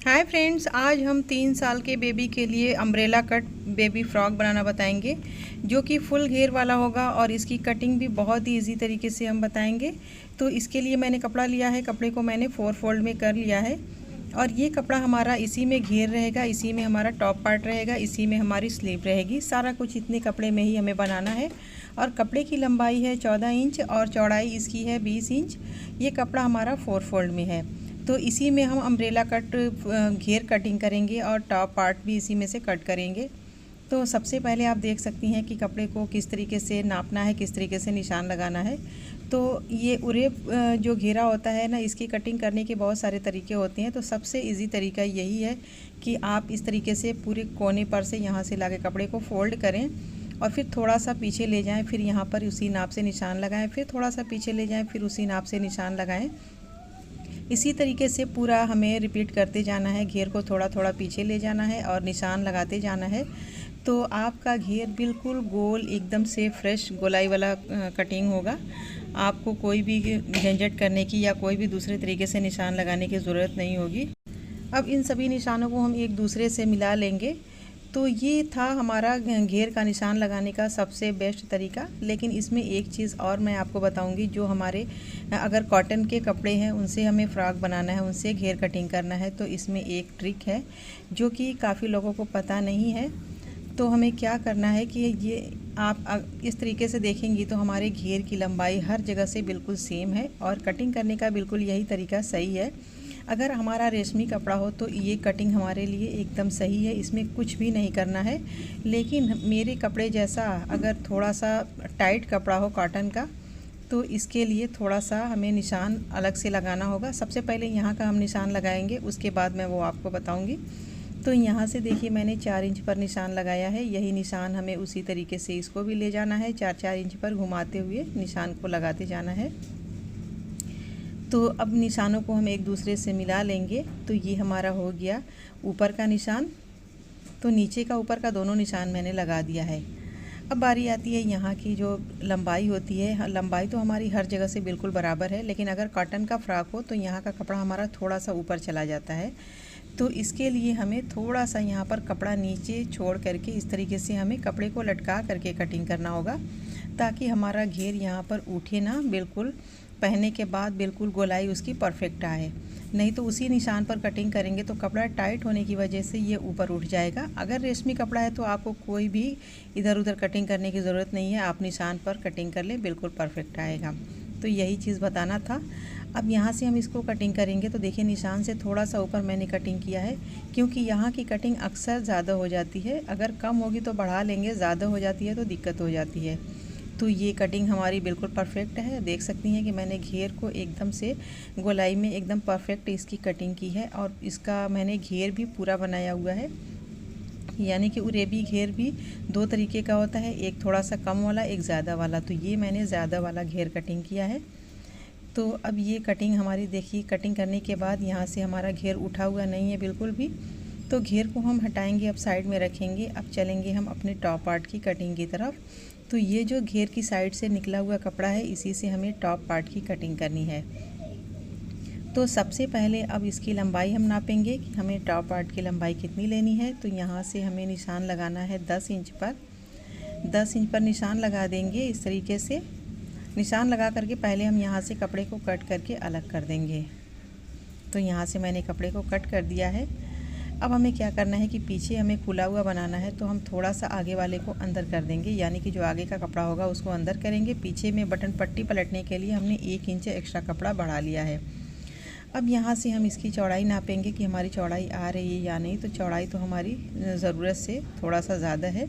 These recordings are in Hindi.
हाय फ्रेंड्स, आज हम 3 साल के बेबी के लिए अम्ब्रेला कट बेबी फ्रॉक बनाना बताएंगे जो कि फुल घेर वाला होगा और इसकी कटिंग भी बहुत ही इजी तरीके से हम बताएंगे। तो इसके लिए मैंने कपड़ा लिया है, कपड़े को मैंने 4 फोल्ड में कर लिया है और ये कपड़ा हमारा इसी में घेर रहेगा, इसी में हमारा टॉप पार्ट रहेगा, इसी में हमारी स्लीव रहेगी। सारा कुछ इतने कपड़े में ही हमें बनाना है और कपड़े की लंबाई है 14 इंच और चौड़ाई इसकी है 20 इंच। ये कपड़ा हमारा 4 फोल्ड में है, तो इसी में हम अम्ब्रेला कट घेर कटिंग करेंगे और टॉप पार्ट भी इसी में से कट करेंगे। तो सबसे पहले आप देख सकती हैं कि कपड़े को किस तरीके से नापना है, किस तरीके से निशान लगाना है। तो ये उरेब जो घेरा होता है ना, इसकी कटिंग करने के बहुत सारे तरीके होते हैं। तो सबसे इजी तरीका यही है कि आप इस तरीके से पूरे कोने पर से यहाँ से लाके कपड़े को फोल्ड करें और फिर थोड़ा सा पीछे ले जाएं, फिर यहाँ पर उसी नाप से निशान लगाएं, फिर थोड़ा सा पीछे ले जाएं, फिर उसी नाप से निशान लगाएं। इसी तरीके से पूरा हमें रिपीट करते जाना है। घेर को थोड़ा थोड़ा पीछे ले जाना है और निशान लगाते जाना है। तो आपका घेर बिल्कुल गोल, एकदम से फ्रेश गोलाई वाला कटिंग होगा। आपको कोई भी झंझट करने की या कोई भी दूसरे तरीके से निशान लगाने की ज़रूरत नहीं होगी। अब इन सभी निशानों को हम एक दूसरे से मिला लेंगे। तो ये था हमारा घेर का निशान लगाने का सबसे बेस्ट तरीका। लेकिन इसमें एक चीज़ और मैं आपको बताऊंगी, जो हमारे अगर कॉटन के कपड़े हैं उनसे हमें फ़्रॉक बनाना है, उनसे घेर कटिंग करना है, तो इसमें एक ट्रिक है जो कि काफ़ी लोगों को पता नहीं है। तो हमें क्या करना है कि ये आप इस तरीके से देखेंगी तो हमारे घेर की लंबाई हर जगह से बिल्कुल सेम है और कटिंग करने का बिल्कुल यही तरीका सही है। अगर हमारा रेशमी कपड़ा हो तो ये कटिंग हमारे लिए एकदम सही है, इसमें कुछ भी नहीं करना है। लेकिन मेरे कपड़े जैसा अगर थोड़ा सा टाइट कपड़ा हो कॉटन का, तो इसके लिए थोड़ा सा हमें निशान अलग से लगाना होगा। सबसे पहले यहाँ का हम निशान लगाएंगे, उसके बाद मैं वो आपको बताऊँगी। तो यहाँ से देखिए मैंने 4 इंच पर निशान लगाया है। यही निशान हमें उसी तरीके से इसको भी ले जाना है, 4-4 इंच पर घुमाते हुए निशान को लगाते जाना है। तो अब निशानों को हम एक दूसरे से मिला लेंगे। तो ये हमारा हो गया ऊपर का निशान। तो नीचे का ऊपर का दोनों निशान मैंने लगा दिया है। अब बारी आती है यहाँ की जो लंबाई होती है। लंबाई तो हमारी हर जगह से बिल्कुल बराबर है, लेकिन अगर कॉटन का फ्रॉक हो तो यहाँ का कपड़ा हमारा थोड़ा सा ऊपर चला जाता है। तो इसके लिए हमें थोड़ा सा यहाँ पर कपड़ा नीचे छोड़ करके इस तरीके से हमें कपड़े को लटका करके कटिंग करना होगा, ताकि हमारा घेर यहाँ पर उठे ना, बिल्कुल पहनने के बाद बिल्कुल गोलाई उसकी परफेक्ट आए। नहीं तो उसी निशान पर कटिंग करेंगे तो कपड़ा टाइट होने की वजह से ये ऊपर उठ जाएगा। अगर रेशमी कपड़ा है तो आपको कोई भी इधर उधर कटिंग करने की ज़रूरत नहीं है, आप निशान पर कटिंग कर लें, बिल्कुल परफेक्ट आएगा। तो यही चीज़ बताना था। अब यहाँ से हम इसको कटिंग करेंगे तो देखिए निशान से थोड़ा सा ऊपर मैंने कटिंग किया है, क्योंकि यहाँ की कटिंग अक्सर ज़्यादा हो जाती है। अगर कम होगी तो बढ़ा लेंगे, ज़्यादा हो जाती है तो दिक्कत हो जाती है। तो ये कटिंग हमारी बिल्कुल परफेक्ट है। देख सकती हैं कि मैंने घेर को एकदम से गोलाई में एकदम परफेक्ट इसकी कटिंग की है और इसका मैंने घेर भी पूरा बनाया हुआ है। यानी कि उरेबी घेर भी 2 तरीके का होता है, एक थोड़ा सा कम वाला, एक ज़्यादा वाला। तो ये मैंने ज़्यादा वाला घेर कटिंग किया है। तो अब ये कटिंग हमारी देखिए, कटिंग करने के बाद यहाँ से हमारा घेर उठा हुआ नहीं है बिल्कुल भी। तो घेर को हम हटाएंगे, अब साइड में रखेंगे। अब चलेंगे हम अपने टॉप पार्ट की कटिंग की तरफ। तो ये जो घेर की साइड से निकला हुआ कपड़ा है, इसी से हमें टॉप पार्ट की कटिंग करनी है। तो सबसे पहले अब इसकी लंबाई हम नापेंगे कि हमें टॉप पार्ट की लंबाई कितनी लेनी है। तो यहाँ से हमें निशान लगाना है 10 इंच पर। 10 इंच पर निशान लगा देंगे। इस तरीके से निशान लगा करके पहले हम यहाँ से कपड़े को कट करके अलग कर देंगे। तो यहाँ से मैंने कपड़े को कट कर दिया है। अब हमें क्या करना है कि पीछे हमें खुला हुआ बनाना है, तो हम थोड़ा सा आगे वाले को अंदर कर देंगे, यानी कि जो आगे का कपड़ा होगा उसको अंदर करेंगे। पीछे में बटन पट्टी पलटने के लिए हमने 1 इंच एक्स्ट्रा कपड़ा बढ़ा लिया है। अब यहाँ से हम इसकी चौड़ाई नापेंगे कि हमारी चौड़ाई आ रही है या नहीं। तो चौड़ाई तो हमारी ज़रूरत से थोड़ा सा ज़्यादा है।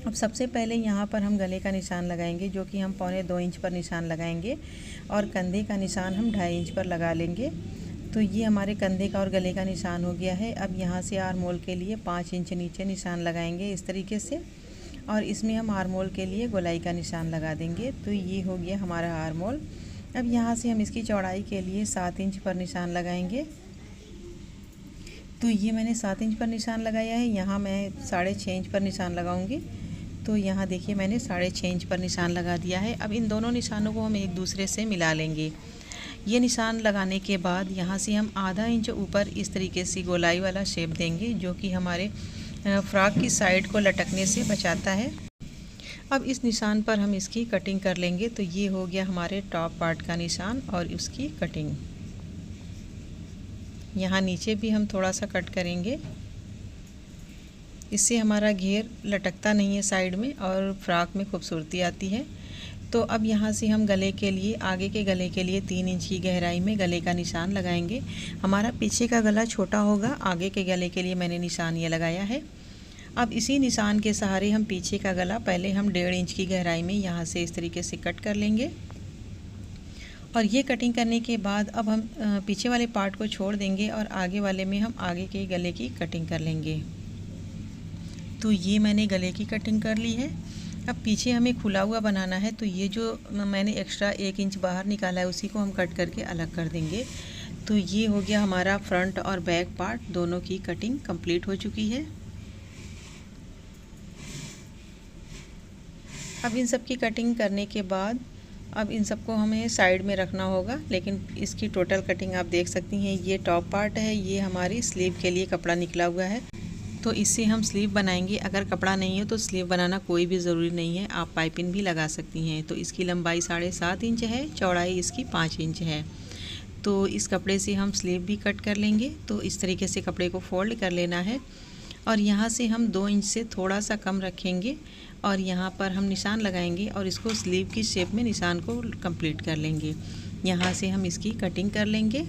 अब सबसे पहले यहाँ पर हम गले का निशान लगाएंगे, जो कि हम 1.25 इंच पर निशान लगाएंगे और कंधे का निशान हम 2.5 इंच पर लगा लेंगे। तो ये हमारे कंधे का और गले का निशान हो गया है। अब यहाँ से आर्म होल के लिए 5 इंच नीचे निशान लगाएंगे इस तरीके से, और इसमें हम आर्म होल के लिए गोलाई का निशान लगा देंगे। तो ये हो गया हमारा आर्म होल। अब यहाँ से हम इसकी चौड़ाई के लिए 7 इंच पर निशान लगाएंगे। तो ये मैंने 7 इंच पर निशान लगाया है। यहाँ मैं 6.5 इंच पर निशान लगाऊंगी। तो यहाँ देखिए मैंने 6.5 इंच पर निशान लगा दिया है। अब इन दोनों निशानों को हम एक दूसरे से मिला लेंगे। ये निशान लगाने के बाद यहाँ से हम आधा इंच ऊपर इस तरीके से गोलाई वाला शेप देंगे, जो कि हमारे फ्रॉक की साइड को लटकने से बचाता है। अब इस निशान पर हम इसकी कटिंग कर लेंगे। तो ये हो गया हमारे टॉप पार्ट का निशान और उसकी कटिंग। यहाँ नीचे भी हम थोड़ा सा कट करेंगे, इससे हमारा घेर लटकता नहीं है साइड में और फ्रॉक में खूबसूरती आती है। तो अब यहाँ से हम गले के लिए, आगे के गले के लिए 3 इंच की गहराई में गले का निशान लगाएंगे। हमारा पीछे का गला छोटा होगा, आगे के गले के लिए मैंने निशान ये लगाया है। अब इसी निशान के सहारे हम पीछे का गला पहले हम 1.5 इंच की गहराई में यहाँ से इस तरीके से कट कर लेंगे। और ये कटिंग करने के बाद अब हम पीछे वाले पार्ट को छोड़ देंगे और आगे वाले में हम आगे के गले की कटिंग कर लेंगे। तो ये मैंने गले की कटिंग कर ली है। अब पीछे हमें खुला हुआ बनाना है, तो ये जो मैंने एक्स्ट्रा 1 इंच बाहर निकाला है उसी को हम कट करके अलग कर देंगे। तो ये हो गया हमारा फ्रंट और बैक पार्ट दोनों की कटिंग कंप्लीट हो चुकी है। अब इन सब की कटिंग करने के बाद अब इन सबको हमें साइड में रखना होगा, लेकिन इसकी टोटल कटिंग आप देख सकती हैं। ये टॉप पार्ट है, ये हमारी स्लीव के लिए कपड़ा निकला हुआ है, तो इससे हम स्लीव बनाएंगे। अगर कपड़ा नहीं है तो स्लीव बनाना कोई भी ज़रूरी नहीं है, आप पाइपिंग भी लगा सकती हैं। तो इसकी लंबाई 7.5 इंच है, चौड़ाई इसकी 5 इंच है। तो इस कपड़े से हम स्लीव भी कट कर लेंगे। तो इस तरीके से कपड़े को फोल्ड कर लेना है और यहाँ से हम 2 इंच से थोड़ा सा कम रखेंगे और यहाँ पर हम निशान लगाएंगे और इसको स्लीव की शेप में निशान को कंप्लीट कर लेंगे। यहाँ से हम इसकी कटिंग कर लेंगे।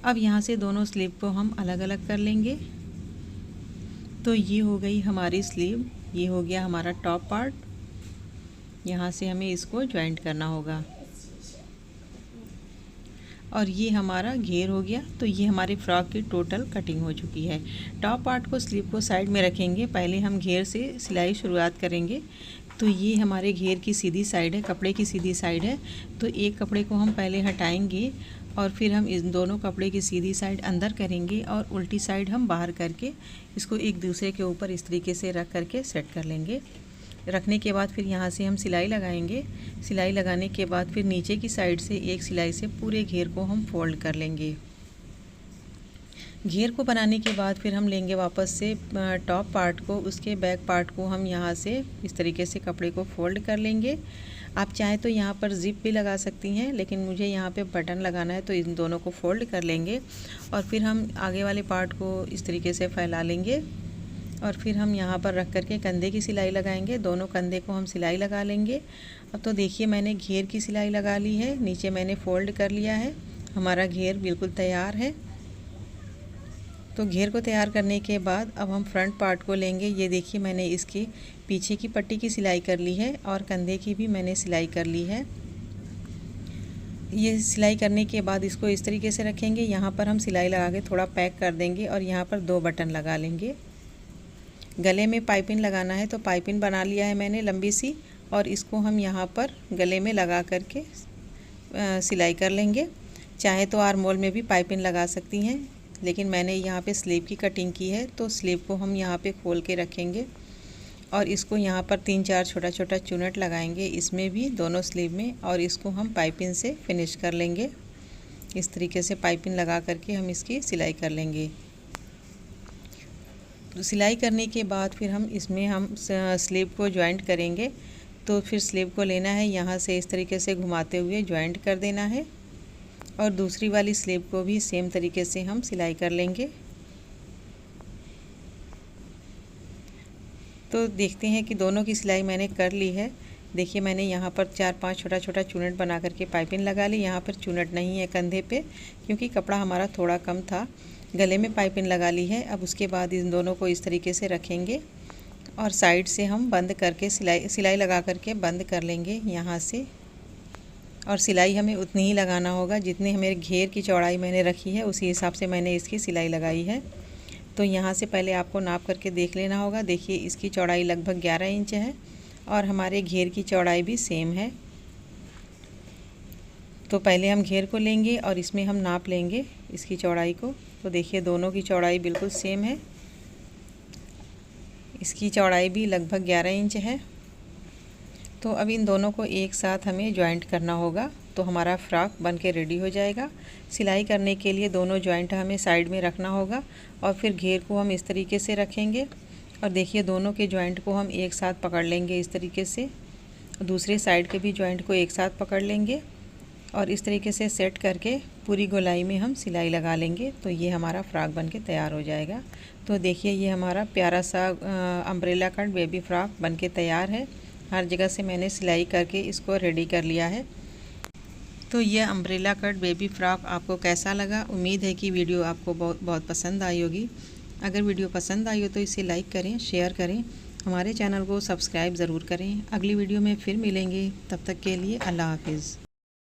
अब यहाँ से दोनों स्लीव को हम अलग अलग कर लेंगे। तो ये हो गई हमारी स्लीव, ये हो गया हमारा टॉप पार्ट। यहाँ से हमें इसको जॉइंट करना होगा और ये हमारा घेर हो गया। तो ये हमारे फ्रॉक की टोटल कटिंग हो चुकी है। टॉप पार्ट को स्लीव को साइड में रखेंगे, पहले हम घेर से सिलाई शुरुआत करेंगे। तो ये हमारे घेर की सीधी साइड है, कपड़े की सीधी साइड है। तो एक कपड़े को हम पहले हटाएंगे और फिर हम इस दोनों कपड़े की सीधी साइड अंदर करेंगे और उल्टी साइड हम बाहर करके इसको एक दूसरे के ऊपर इस तरीके से रख करके सेट कर लेंगे। रखने के बाद फिर यहाँ से हम सिलाई लगाएंगे। सिलाई लगाने के बाद फिर नीचे की साइड से एक सिलाई से पूरे घेर को हम फोल्ड कर लेंगे। घेर को बनाने के बाद फिर हम लेंगे वापस से टॉप पार्ट को, उसके बैक पार्ट को हम यहाँ से इस तरीके से कपड़े को फोल्ड कर लेंगे। आप चाहें तो यहाँ पर ज़िप भी लगा सकती हैं, लेकिन मुझे यहाँ पे बटन लगाना है तो इन दोनों को फोल्ड कर लेंगे और फिर हम आगे वाले पार्ट को इस तरीके से फैला लेंगे और फिर हम यहाँ पर रख करके कंधे की सिलाई लगाएंगे। दोनों कंधे को हम सिलाई लगा लेंगे। अब तो देखिए मैंने घेर की सिलाई लगा ली है, नीचे मैंने फ़ोल्ड कर लिया है। हमारा घेर बिल्कुल तैयार है। तो घेर को तैयार करने के बाद अब हम फ्रंट पार्ट को लेंगे। ये देखिए मैंने इसकी पीछे की पट्टी की सिलाई कर ली है और कंधे की भी मैंने सिलाई कर ली है। ये सिलाई करने के बाद इसको इस तरीके से रखेंगे। यहाँ पर हम सिलाई लगा के थोड़ा पैक कर देंगे और यहाँ पर 2 बटन लगा लेंगे। गले में पाइपिंग लगाना है तो पाइपिंग बना लिया है मैंने लंबी सी, और इसको हम यहाँ पर गले में लगा करके सिलाई कर लेंगे। चाहे तो आर्महोल में भी पाइपिंग लगा सकती हैं, लेकिन मैंने यहाँ पे स्लीव की कटिंग की है तो स्लीव को हम यहाँ पे खोल के रखेंगे और इसको यहाँ पर 3-4 छोटा छोटा चुनट लगाएंगे इसमें भी, दोनों स्लीव में, और इसको हम पाइपिंग से फिनिश कर लेंगे। इस तरीके से पाइपिंग लगा करके हम इसकी सिलाई कर लेंगे। तो सिलाई करने के बाद फिर हम इसमें हम स्लीव को जॉइंट करेंगे। तो फिर स्लीव को लेना है, यहाँ से इस तरीके से घुमाते हुए जॉइंट कर देना है और दूसरी वाली स्लीव को भी सेम तरीके से हम सिलाई कर लेंगे। तो देखते हैं कि दोनों की सिलाई मैंने कर ली है। देखिए मैंने यहाँ पर 4-5 छोटा छोटा चुनट बना करके पाइपिंग लगा ली। यहाँ पर चुनट नहीं है कंधे पे, क्योंकि कपड़ा हमारा थोड़ा कम था। गले में पाइपिंग लगा ली है। अब उसके बाद इन दोनों को इस तरीके से रखेंगे और साइड से हम बंद करके सिलाई लगा करके बंद कर लेंगे यहाँ से। और सिलाई हमें उतनी ही लगाना होगा जितनी हमें घेर की चौड़ाई मैंने रखी है, उसी हिसाब से मैंने इसकी सिलाई लगाई है। तो यहाँ से पहले आपको नाप करके देख लेना होगा। देखिए इसकी चौड़ाई लगभग 11 इंच है और हमारे घेर की चौड़ाई भी सेम है। तो पहले हम घेर को लेंगे और इसमें हम नाप लेंगे इसकी चौड़ाई को। तो देखिए दोनों की चौड़ाई बिल्कुल सेम है। इसकी चौड़ाई भी लगभग 11 इंच है तो अब इन दोनों को एक साथ हमें जॉइंट करना होगा, तो हमारा फ्रॉक बन के रेडी हो जाएगा। सिलाई करने के लिए दोनों जॉइंट हमें साइड में रखना होगा और फिर घेर को हम इस तरीके से रखेंगे और देखिए दोनों के जॉइंट को हम एक साथ पकड़ लेंगे इस तरीके से। दूसरे साइड के भी जॉइंट को एक साथ पकड़ लेंगे और इस तरीके से सेट करके पूरी गोलाई में हम सिलाई लगा लेंगे। तो ये हमारा फ्रॉक बन के तैयार हो जाएगा। तो देखिए ये हमारा प्यारा सा अम्ब्रेला कट बेबी फ्रॉक बन के तैयार है। हर जगह से मैंने सिलाई करके इसको रेडी कर लिया है। तो ये अम्ब्रेला कट बेबी फ्रॉक आपको कैसा लगा? उम्मीद है कि वीडियो आपको बहुत पसंद आई होगी। अगर वीडियो पसंद आई हो तो इसे लाइक करें, शेयर करें, हमारे चैनल को सब्सक्राइब ज़रूर करें। अगली वीडियो में फिर मिलेंगे, तब तक के लिए अल्लाह हाफिज़।